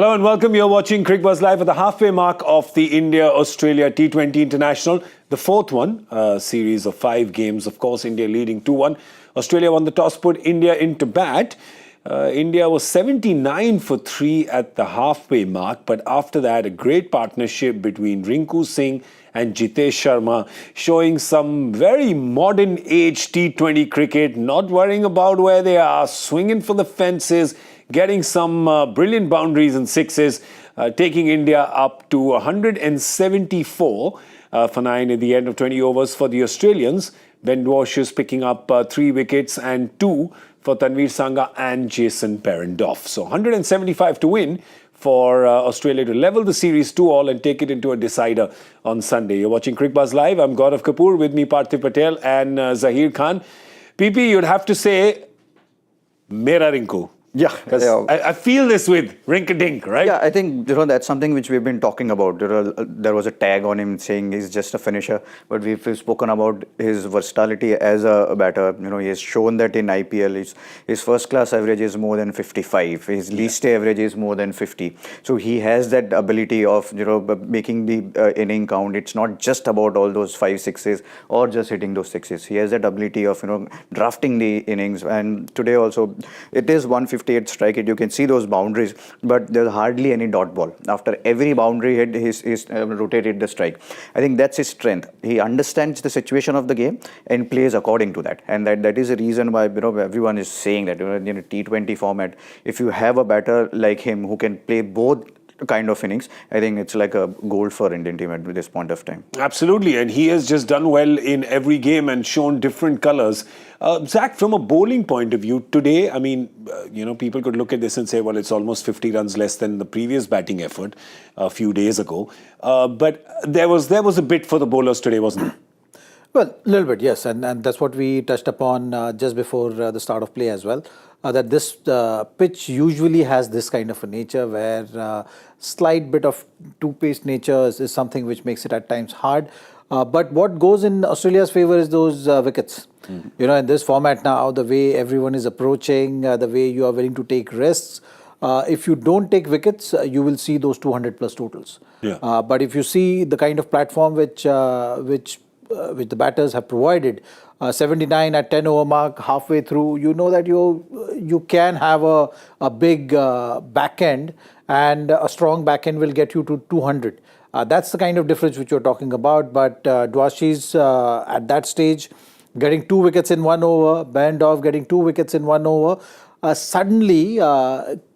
Hello and welcome. You're watching Cricbuzz Live at the halfway mark of the India-Australia T20 International, the fourth one, a series of 5 games. Of course, India leading 2-1. Australia won the toss, put India into bat. India was 79 for 3 at the halfway mark, but after that, a great partnership between Rinku Singh and Jitesh Sharma, showing some very modern age T20 cricket, not worrying about where they are, swinging for the fences, getting some brilliant boundaries and sixes, taking India up to 174 for 9 at the end of 20 overs for the Australians. Ben Dwarshius picking up 3 wickets and 2 for Tanveer Sangha and Jason Perrendoff. So 175 to win for Australia to level the series 2-all and take it into a decider on Sunday. You're watching Cricbuzz Live. I'm Gaurav Kapur, with me Parthiv Patel and Zaheer Khan. PP, you'd have to say, Mera Rinku. Yeah, I feel this with Rink-a-Dink, right? Yeah, I think that's something which we've been talking about. There was a tag on him saying he's just a finisher, but we've spoken about his versatility as a batter. He has shown that in IPL, his first class average is more than 55. His least average is more than 50. So he has that ability of making the inning count. It's not just about all those 5-6s or just hitting those 6s. He has that ability of drafting the innings. And today also, it is 158 strike hit. You can see those boundaries, but there's hardly any dot ball. After every boundary hit, he's rotated the strike. I think that's his strength. He understands the situation of the game and plays according to that. And that is the reason why everyone is saying that in a T20 format, if you have a batter like him who can play both kind of innings, I think it's like a gold for Indian team at this point of time. Absolutely, and he has just done well in every game and shown different colours. Zach, from a bowling point of view, today, I mean, people could look at this and say, well, it's almost 50 runs less than the previous batting effort a few days ago. But there was a bit for the bowlers today, wasn't there? Well, a little bit, yes. And that's what we touched upon just before the start of play as well. That this pitch usually has this kind of a nature where slight bit of two-paced nature is something which makes it at times hard. But what goes in Australia's favour is those wickets. In this format now, the way everyone is approaching, the way you are willing to take risks, if you don't take wickets, you will see those 200 plus totals. Yeah. But if you see the kind of platform which the batters have provided, 79 at 10 over mark, halfway through, you know that you can have a big back end, and a strong back end will get you to 200. That's the kind of difference which you're talking about. But Dwarshius at that stage, getting 2 wickets in 1 over, Perrendoff getting 2 wickets in 1 over, suddenly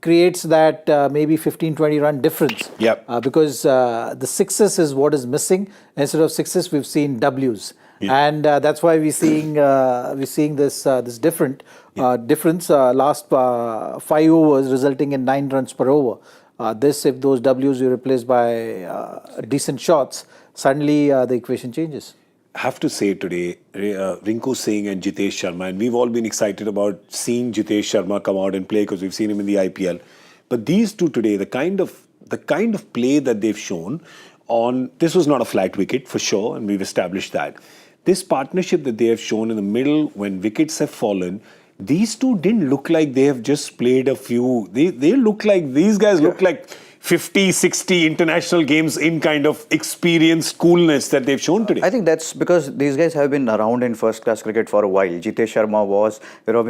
creates that maybe 15-20 run difference. Yep. Because the sixes is what is missing. Instead of sixes, we've seen Ws. Yeah. And that's why we're seeing this difference. Last 5 overs resulting in 9 runs per over. If those Ws you replace by decent shots, suddenly the equation changes. I have to say today, Rinku Singh and Jitesh Sharma, and we've all been excited about seeing Jitesh Sharma come out and play because we've seen him in the IPL. But these two today, the kind of play that they've shown this was not a flat wicket for sure, and we've established that. This partnership that they have shown in the middle when wickets have fallen, these two didn't look like they have just played a few. They look like, these guys look like 50, 60 international games in kind of experience, coolness that they've shown today. I think that's because these guys have been around in first-class cricket for a while. Jitesh Sharma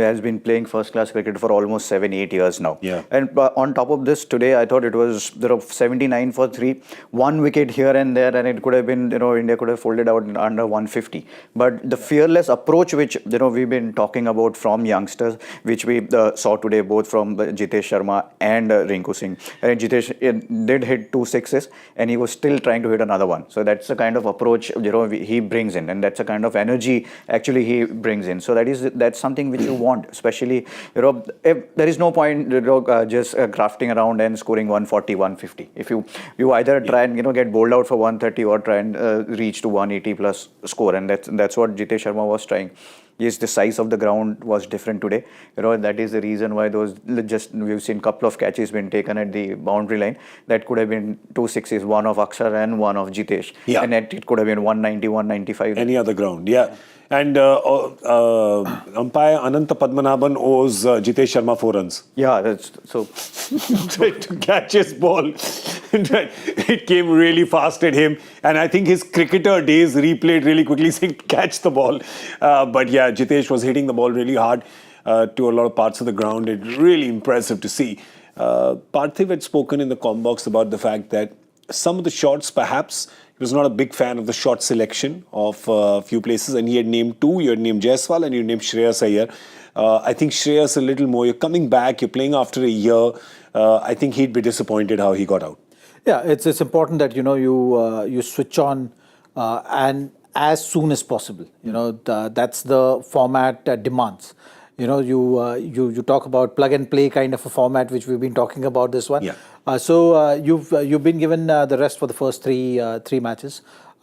has been playing first-class cricket for almost 7-8 years now. Yeah. And on top of this, today I thought it was 79 for 3, 1 wicket here and there, and it could have been, India could have folded out under 150. But the fearless approach which, we've been talking about from youngsters, which we saw today both from Jitesh Sharma and Rinku Singh. And Jitesh did hit 2 sixes, and he was still trying to hit another one. So that's the kind of approach he brings in, and that's the kind of energy actually he brings in. So that's something which you want, especially if there is no point just grafting around and scoring 140, 150. If you either try and get bowled out for 130 or try and reach to 180 plus score, and that's what Jitesh Sharma was trying. Yes, the size of the ground was different today. That is the reason why we've seen a couple of catches been taken at the boundary line. That could have been 2 sixes, one of Akshar and one of Jitesh. Yeah. And it could have been 190, 195. Any other ground, yeah. And umpire Ananta Padmanabhan owes Jitesh Sharma 4 runs. Yeah, that's so. To catch his ball. It came really fast at him. And I think his cricketer days replayed really quickly, saying, catch the ball. But yeah, Jitesh was hitting the ball really hard to a lot of parts of the ground. It's really impressive to see. Parthiv had spoken in the comm box about the fact that some of the shots, perhaps, he was not a big fan of the shot selection of a few places, and he had named 2. You had named Jaiswal and you named Shreyas Iyer. I think Shreyas a little more. You're coming back, you're playing after a year. I think he'd be disappointed how he got out. Yeah, it's important that you switch on and as soon as possible. That's the format demands. You talk about plug and play kind of a format, which we've been talking about this one. Yeah. So you've been given the rest for the first three matches.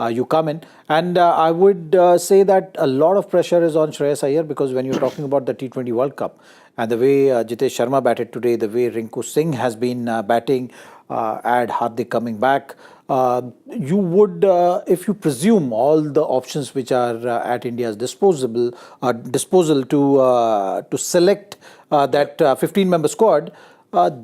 You come in, and I would say that a lot of pressure is on Shreyas Iyer, because when you're talking about the T20 World Cup and the way Jitesh Sharma batted today, the way Rinku Singh has been batting, add Hardik coming back, you would, if you presume all the options which are at India's disposal to select that 15-member squad,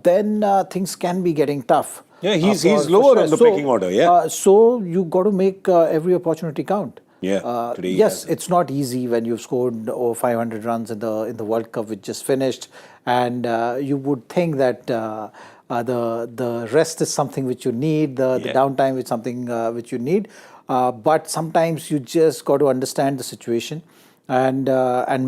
then things can be getting tough. Yeah, he's lower on the pecking order, yeah. So you got to make every opportunity count. Yeah, today yes, it's not easy when you've scored over 500 runs in the World Cup, which just finished, and you would think that the rest is something which you need, the downtime is something which you need, but sometimes you just got to understand the situation and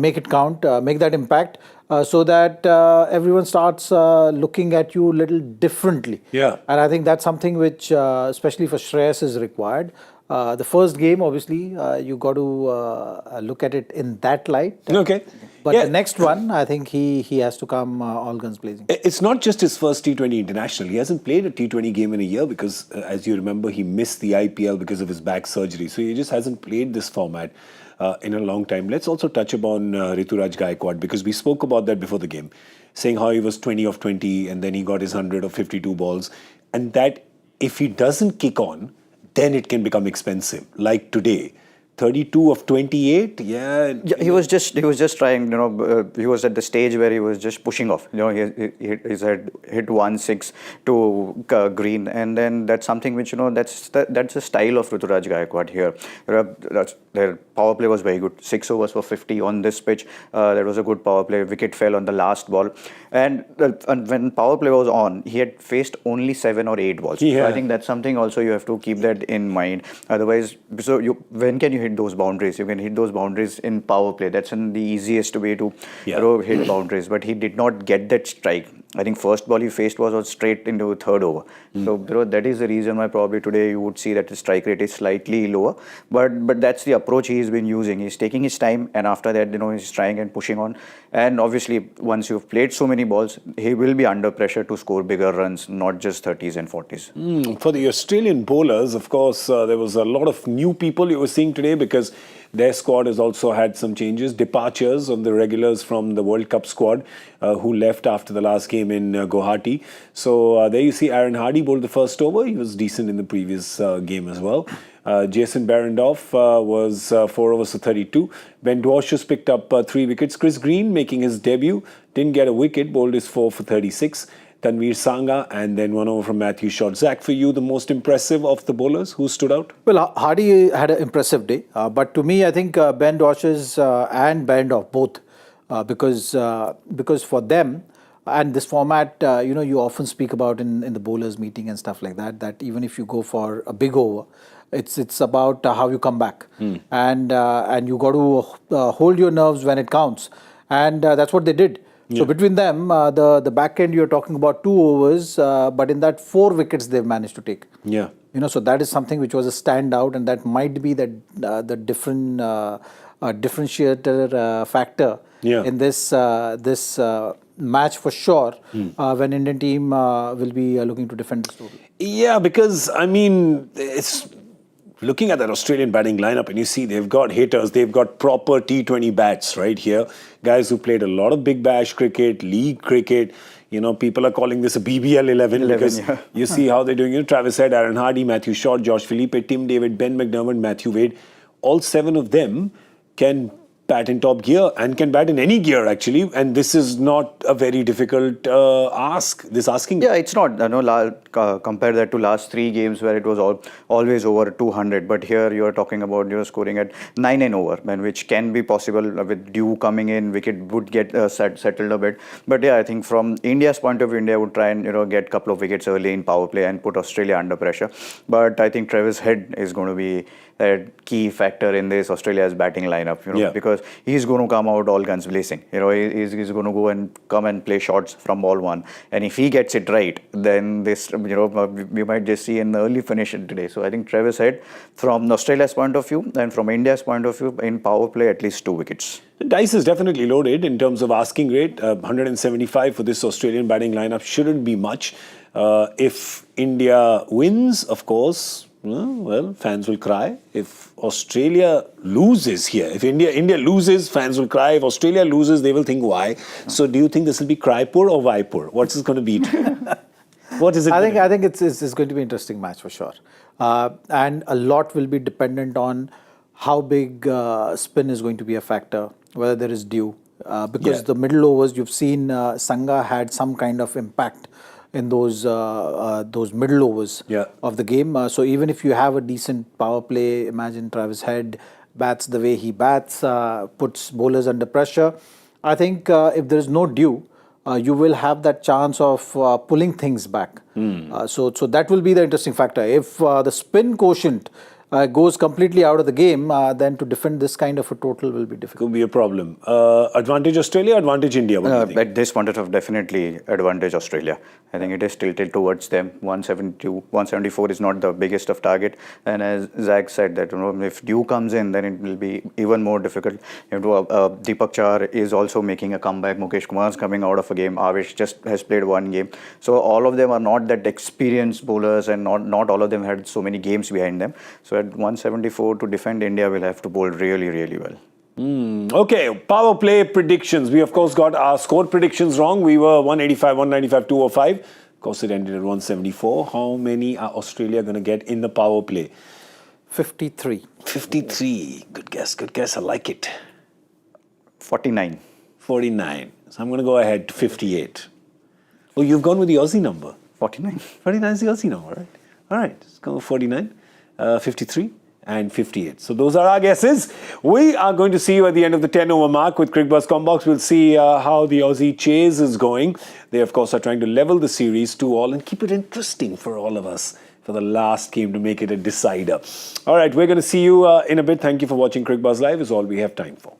make it count, make that impact, so that everyone starts looking at you a little differently. Yeah. And I think that's something which, especially for Shreyas, is required. The first game, obviously, you got to look at it in that light. Okay. But the next one, I think he has to come all guns blazing. It's not just his first T20 international. He hasn't played a T20 game in a year because, as you remember, he missed the IPL because of his back surgery. So he just hasn't played this format in a long time. Let's also touch upon Rituraj Gaikwad, because we spoke about that before the game, saying how he was 20 of 20 and then he got his 100 of 52 balls. And that if he doesn't kick on, then it can become expensive. Like today, 32 of 28. Yeah, he was just trying. He was at the stage where he was just pushing off. He had hit 1-6 to green, and then that's something which that's the style of Rituraj Gaikwad here. Their power play was very good. 6 overs for 50 on this pitch. That was a good power play. Wicket fell on the last ball, and when power play was on, he had faced only 7 or 8 balls. Yeah. So I think that's something also you have to keep that in mind. Otherwise, when can you hit those boundaries? You can hit those boundaries in power play. That's the easiest way to hit boundaries. But he did not get that strike. I think first ball he faced was straight into third over. So that is the reason why probably today you would see that the strike rate is slightly lower. But that's the approach he's been using. He's taking his time, and after that he's trying and pushing on. And obviously once you've played so many balls, he will be under pressure to score bigger runs, not just 30s and 40s. For the Australian bowlers, of course, there was a lot of new people you were seeing today, because their squad has also had some changes, departures of the regulars from the World Cup squad who left after the last game in Guwahati. So there you see Aaron Hardy bowled the first over. He was decent in the previous game as well. Jason Behrendorff was 4 overs for 32. Ben Dwarshius picked up 3 wickets. Chris Green making his debut, didn't get a wicket, bowled his 4 for 36. Tanveer Sangha, and then 1 over from Matthew Short. Zach, for you, the most impressive of the bowlers, who stood out? Well, Hardy had an impressive day, but to me, I think Ben Dwarshius and Behrendorff both, because for them, and this format, you often speak about in the bowlers meeting and stuff like that, that even if you go for a big over, it's about how you come back, and you got to hold your nerves when it counts, and that's what they did. So between them, the back end, you're talking about 2 overs, but in that 4 wickets they've managed to take. Yeah. So that is something which was a standout, and that might be the differentiator factor in this match for sure, when Indian team will be looking to defend this total. Yeah, because it's looking at that Australian batting lineup, and you see they've got hitters, they've got proper T20 bats right here. Guys who played a lot of big bash cricket, league cricket. People are calling this a BBL 11 because you see how they're doing. Travis Head, Aaron Hardy, Matthew Short, Josh Philippe, Tim David, Ben McDermott, Matthew Wade. All 7 of them can bat in top gear and can bat in any gear actually, and this is not a very difficult asking. Yeah, it's not. Compare that to last 3 games where it was always over 200. But here you are talking about scoring at 9 and over, and which can be possible with Dew coming in. Wicket would get settled a bit. But yeah, I think from India's point of view, India would try and get a couple of wickets early in power play and put Australia under pressure. But I think Travis Head is going to be a key factor in this Australia's batting lineup, because he's going to come out all guns blazing. He's going to go and come and play shots from ball 1. And if he gets it right, then this, we might just see an early finish today. So I think Travis Head, from Australia's point of view and from India's point of view, in power play, at least 2 wickets. The dice is definitely loaded in terms of asking rate. 175 for this Australian batting lineup shouldn't be much. If India wins, of course, well, fans will cry. If Australia loses here, if India loses, fans will cry. If Australia loses, they will think why. So do you think this will be Crypur or Vaipur? What's this going to be? What is it? I think it's going to be an interesting match for sure. And a lot will be dependent on how big spin is going to be a factor, whether there is Dew. Because the middle overs, you've seen Sangha had some kind of impact in those middle overs of the game. So even if you have a decent power play, imagine Travis Head bats the way he bats, puts bowlers under pressure. I think if there is no Dew, you will have that chance of pulling things back. So that will be the interesting factor. If the spin quotient goes completely out of the game, then to defend this kind of a total will be difficult. Could be a problem. Advantage Australia, advantage India? What do you think? At this point of time, definitely advantage Australia. I think it is tilted towards them. 172, 174 is not the biggest of target. And as Zach said, that if Dew comes in, then it will be even more difficult. Deepak Char is also making a comeback. Mukesh Kumar is coming out of a game. Avish just has played 1 game. So all of them are not that experienced bowlers, and not all of them had so many games behind them. So at 174 to defend India will have to bowl really, really well. Okay, power play predictions. We of course got our score predictions wrong. We were 185, 195, 205. Of course it ended at 174. How many are Australia going to get in the power play? 53. 53. Good guess. I like it. 49. 49. So I'm going to go ahead to 58. Oh, you've gone with the Aussie number. 49. 49 is the Aussie number, right? All right, let's go with 49, 53 and 58. So those are our guesses. We are going to see you at the end of the 10-over mark with Cricbuzz Combox. We'll see how the Aussie chase is going. They, of course, are trying to level the series 2-all and keep it interesting for all of us for the last game to make it a decider. All right, we're going to see you in a bit. Thank you for watching Cricbuzz Live. Is all we have time for.